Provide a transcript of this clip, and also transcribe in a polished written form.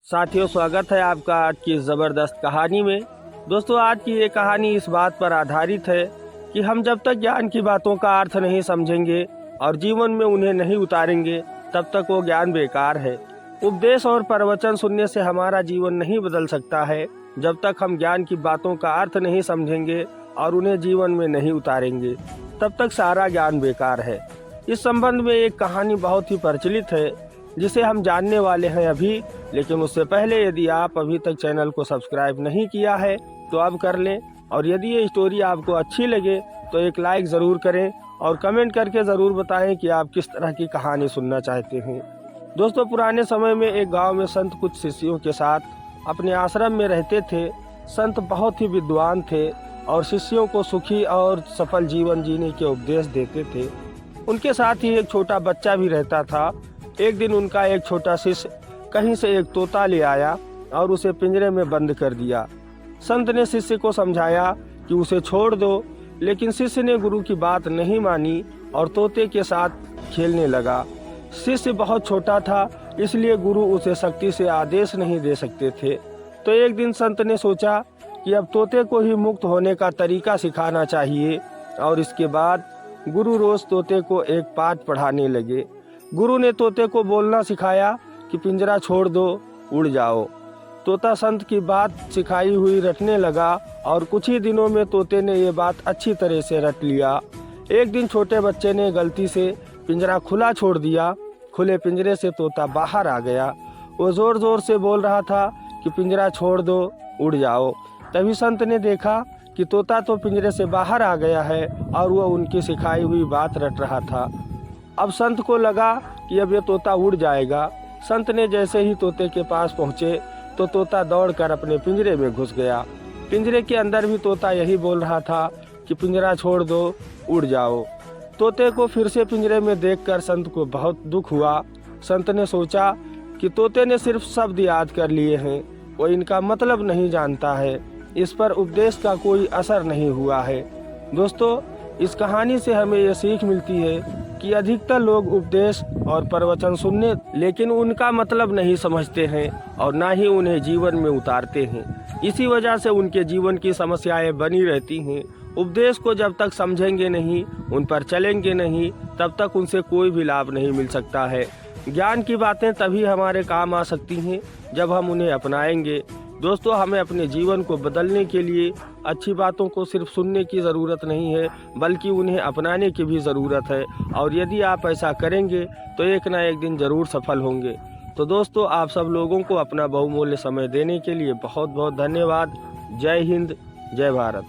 साथियों, स्वागत है आपका आज की ज़बरदस्त कहानी में। दोस्तों, आज की ये कहानी इस बात पर आधारित है कि हम जब तक ज्ञान की बातों का अर्थ नहीं समझेंगे और जीवन में उन्हें नहीं उतारेंगे, तब तक वो ज्ञान बेकार है। उपदेश और प्रवचन सुनने से हमारा जीवन नहीं बदल सकता है। जब तक हम ज्ञान की बातों का अर्थ नहीं समझेंगे और उन्हें जीवन में नहीं उतारेंगे, तब तक सारा ज्ञान बेकार है। इस संबंध में एक कहानी बहुत ही प्रचलित है जिसे हम जानने वाले हैं अभी। लेकिन उससे पहले यदि आप अभी तक चैनल को सब्सक्राइब नहीं किया है तो अब कर लें, और यदि ये स्टोरी आपको अच्छी लगे तो एक लाइक ज़रूर करें और कमेंट करके ज़रूर बताएं कि आप किस तरह की कहानी सुनना चाहते हैं। दोस्तों, पुराने समय में एक गांव में संत कुछ शिष्यों के साथ अपने आश्रम में रहते थे। संत बहुत ही विद्वान थे और शिष्यों को सुखी और सफल जीवन जीने के उपदेश देते थे। उनके साथ ही एक छोटा बच्चा भी रहता था। एक दिन उनका एक छोटा शिष्य कहीं से एक तोता ले आया और उसे पिंजरे में बंद कर दिया। संत ने शिष्य को समझाया कि उसे छोड़ दो, लेकिन शिष्य ने गुरु की बात नहीं मानी और तोते के साथ खेलने लगा। शिष्य बहुत छोटा था, इसलिए गुरु उसे सख्ती से आदेश नहीं दे सकते थे। तो एक दिन संत ने सोचा कि अब तोते को ही मुक्त होने का तरीका सिखाना चाहिए, और इसके बाद गुरु रोज तोते को एक पाठ पढ़ाने लगे। गुरु ने तोते को बोलना सिखाया कि पिंजरा छोड़ दो, उड़ जाओ। तोता संत की बात सिखाई हुई रटने लगा और कुछ ही दिनों में तोते ने ये बात अच्छी तरह से रट लिया। एक दिन छोटे बच्चे ने गलती से पिंजरा खुला छोड़ दिया। खुले पिंजरे से तोता बाहर आ गया। वो जोर जोर से बोल रहा था कि पिंजरा छोड़ दो, उड़ जाओ। तभी संत ने देखा कि तोता तो पिंजरे से बाहर आ गया है और वह उनकी सिखाई हुई बात रट रहा था। अब संत को लगा कि अब ये तोता उड़ जाएगा। संत ने जैसे ही तोते के पास पहुँचे तो तोता दौड़कर अपने पिंजरे में घुस गया। पिंजरे के अंदर भी तोता यही बोल रहा था कि पिंजरा छोड़ दो, उड़ जाओ। तोते को फिर से पिंजरे में देखकर संत को बहुत दुख हुआ। संत ने सोचा कि तोते ने सिर्फ शब्द याद कर लिए हैं, वो इनका मतलब नहीं जानता है। इस पर उपदेश का कोई असर नहीं हुआ है। दोस्तों, इस कहानी से हमें ये सीख मिलती है कि अधिकतर लोग उपदेश और प्रवचन सुनने, लेकिन उनका मतलब नहीं समझते हैं और ना ही उन्हें जीवन में उतारते हैं। इसी वजह से उनके जीवन की समस्याएं बनी रहती हैं। उपदेश को जब तक समझेंगे नहीं, उन पर चलेंगे नहीं, तब तक उनसे कोई भी लाभ नहीं मिल सकता है। ज्ञान की बातें तभी हमारे काम आ सकती हैं जब हम उन्हें अपनाएंगे। दोस्तों, हमें अपने जीवन को बदलने के लिए अच्छी बातों को सिर्फ सुनने की ज़रूरत नहीं है, बल्कि उन्हें अपनाने की भी ज़रूरत है। और यदि आप ऐसा करेंगे तो एक ना एक दिन ज़रूर सफल होंगे। तो दोस्तों, आप सब लोगों को अपना बहुमूल्य समय देने के लिए बहुत बहुत धन्यवाद। जय हिंद, जय भारत।